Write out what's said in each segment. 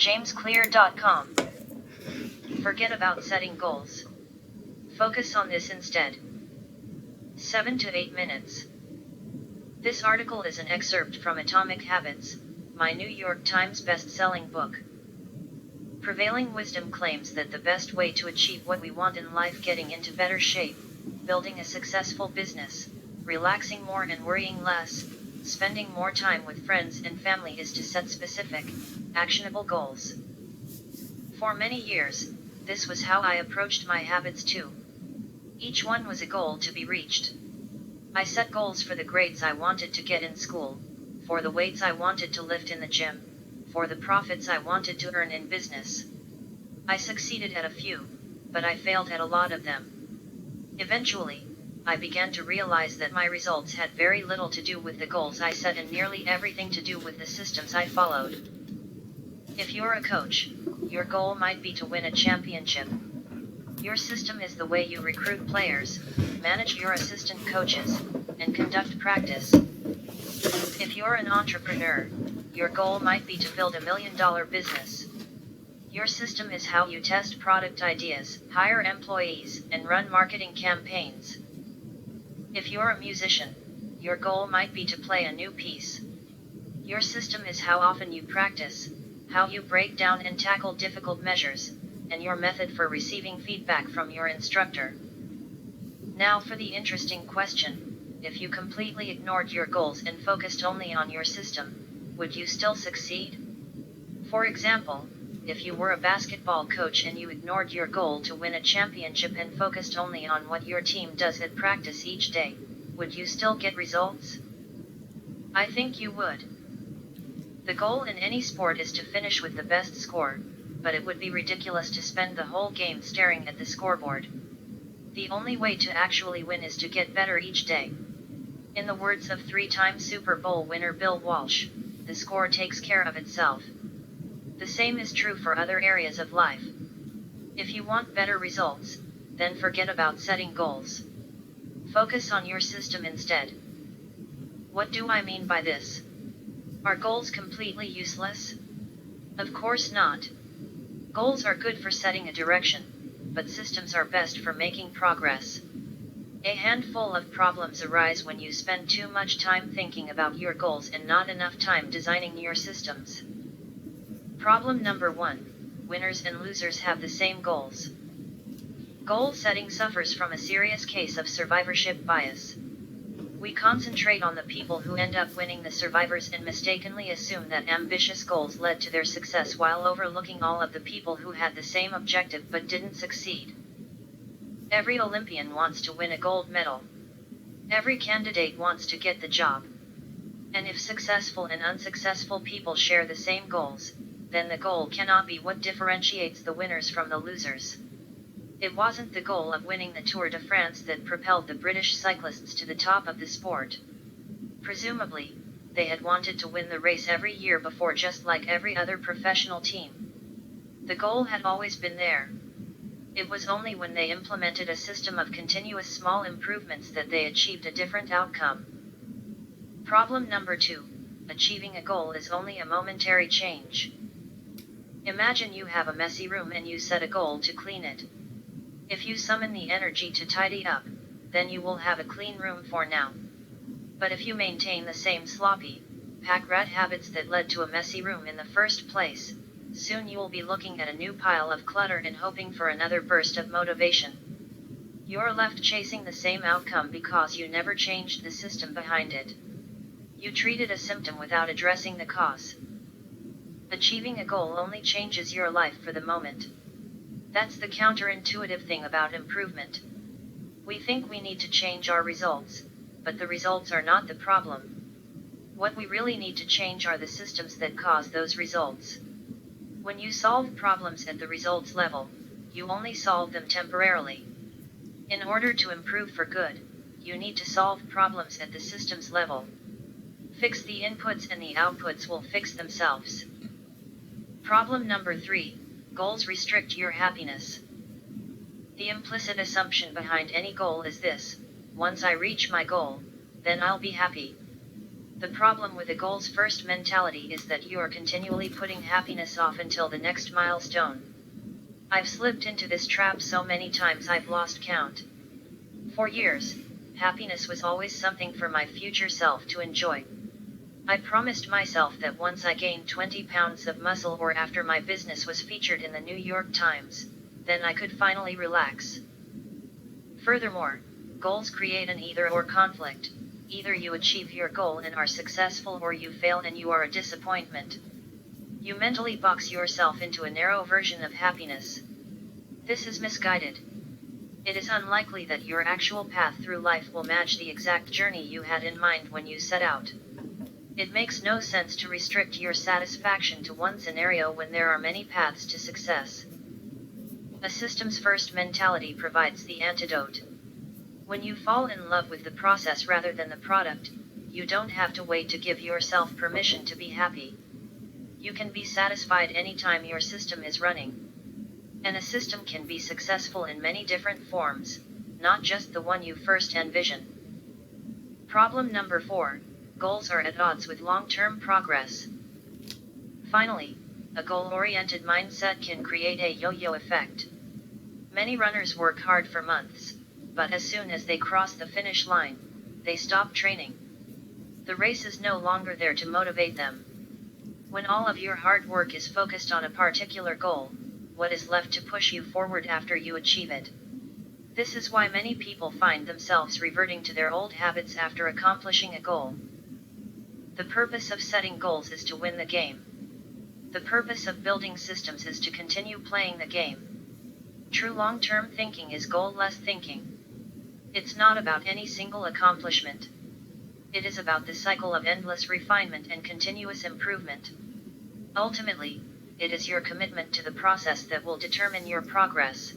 JamesClear.com. Forget about setting goals. Focus on this instead. 7 to 8 minutes. This article is an excerpt from Atomic Habits, my New York Times best-selling book. Prevailing wisdom claims that the best way to achieve what we want in life, getting into better shape, building a successful business, relaxing more and worrying less, spending more time with friends and family, is to set specific, actionable goals. For many years, this was how I approached my habits too. Each one was a goal to be reached. I set goals for the grades I wanted to get in school, for the weights I wanted to lift in the gym, for the profits I wanted to earn in business. I succeeded at a few, but I failed at a lot of them. Eventually, I began to realize that my results had very little to do with the goals I set and nearly everything to do with the systems I followed. If you're a coach, your goal might be to win a championship. Your system is the way you recruit players, manage your assistant coaches, and conduct practice. If you're an entrepreneur, your goal might be to build $1 million business. Your system is how you test product ideas, hire employees, and run marketing campaigns. If you're a musician, your goal might be to play a new piece. Your system is how often you practice, how you break down and tackle difficult measures, and your method for receiving feedback from your instructor. Now for the interesting question: if you completely ignored your goals and focused only on your system, would you still succeed? For example, if you were a basketball coach and you ignored your goal to win a championship and focused only on what your team does at practice each day, would you still get results? I think you would. The goal in any sport is to finish with the best score, but it would be ridiculous to spend the whole game staring at the scoreboard. The only way to actually win is to get better each day. In the words of 3-time Super Bowl winner Bill Walsh, the score takes care of itself. The same is true for other areas of life. If you want better results, then forget about setting goals. Focus on your system instead. What do I mean by this? Are goals completely useless? Of course not. Goals are good for setting a direction, but systems are best for making progress. A handful of problems arise when you spend too much time thinking about your goals and not enough time designing your systems. Problem number 1: winners and losers have the same goals. Goal setting suffers from a serious case of survivorship bias. We concentrate on the people who end up winning, the survivors, and mistakenly assume that ambitious goals led to their success while overlooking all of the people who had the same objective but didn't succeed. Every Olympian wants to win a gold medal. Every candidate wants to get the job. And if successful and unsuccessful people share the same goals, then the goal cannot be what differentiates the winners from the losers. It wasn't the goal of winning the Tour de France that propelled the British cyclists to the top of the sport. Presumably, they had wanted to win the race every year before, just like every other professional team. The goal had always been there. It was only when they implemented a system of continuous small improvements that they achieved a different outcome. Problem number 2: achieving a goal is only a momentary change. Imagine you have a messy room and you set a goal to clean it. If you summon the energy to tidy up, then you will have a clean room for now. But if you maintain the same sloppy, pack-rat habits that led to a messy room in the first place, soon you will be looking at a new pile of clutter and hoping for another burst of motivation. You're left chasing the same outcome because you never changed the system behind it. You treated a symptom without addressing the cause. Achieving a goal only changes your life for the moment. That's the counterintuitive thing about improvement. We think we need to change our results, but the results are not the problem. What we really need to change are the systems that cause those results. When you solve problems at the results level, you only solve them temporarily. In order to improve for good, you need to solve problems at the systems level. Fix the inputs and the outputs will fix themselves. Problem number 3: goals restrict your happiness. The implicit assumption behind any goal is this: once I reach my goal, then I'll be happy. The problem with a goals first mentality is that you are continually putting happiness off until the next milestone. I've slipped into this trap so many times I've lost count. For years, happiness was always something for my future self to enjoy. I promised myself that once I gained 20 pounds of muscle or after my business was featured in the New York Times, then I could finally relax. Furthermore, goals create an either-or conflict. Either you achieve your goal and are successful, or you fail and you are a disappointment. You mentally box yourself into a narrow version of happiness. This is misguided. It is unlikely that your actual path through life will match the exact journey you had in mind when you set out. It makes no sense to restrict your satisfaction to one scenario when there are many paths to success. A systems-first mentality provides the antidote. When you fall in love with the process rather than the product, you don't have to wait to give yourself permission to be happy. You can be satisfied anytime your system is running. And a system can be successful in many different forms, not just the one you first envision. Problem number 4, goals are at odds with long-term progress. Finally, a goal-oriented mindset can create a yo-yo effect. Many runners work hard for months, but as soon as they cross the finish line, they stop training. The race is no longer there to motivate them. When all of your hard work is focused on a particular goal, what is left to push you forward after you achieve it? This is why many people find themselves reverting to their old habits after accomplishing a goal. The purpose of setting goals is to win the game. The purpose of building systems is to continue playing the game. True long-term thinking is goal-less thinking. It's not about any single accomplishment. It is about the cycle of endless refinement and continuous improvement. Ultimately, it is your commitment to the process that will determine your progress.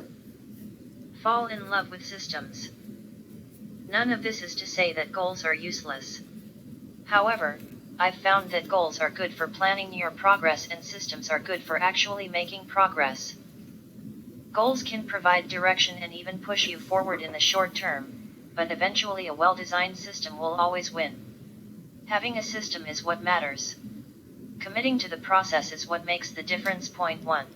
Fall in love with systems. None of this is to say that goals are useless. However, I've found that goals are good for planning your progress and systems are good for actually making progress. Goals can provide direction and even push you forward in the short term, but eventually a well-designed system will always win. Having a system is what matters. Committing to the process is what makes the difference. Point 1.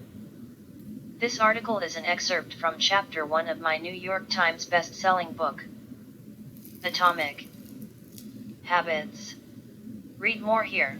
This article is an excerpt from Chapter 1 of my New York Times best-selling book, Atomic Habits. Read more here.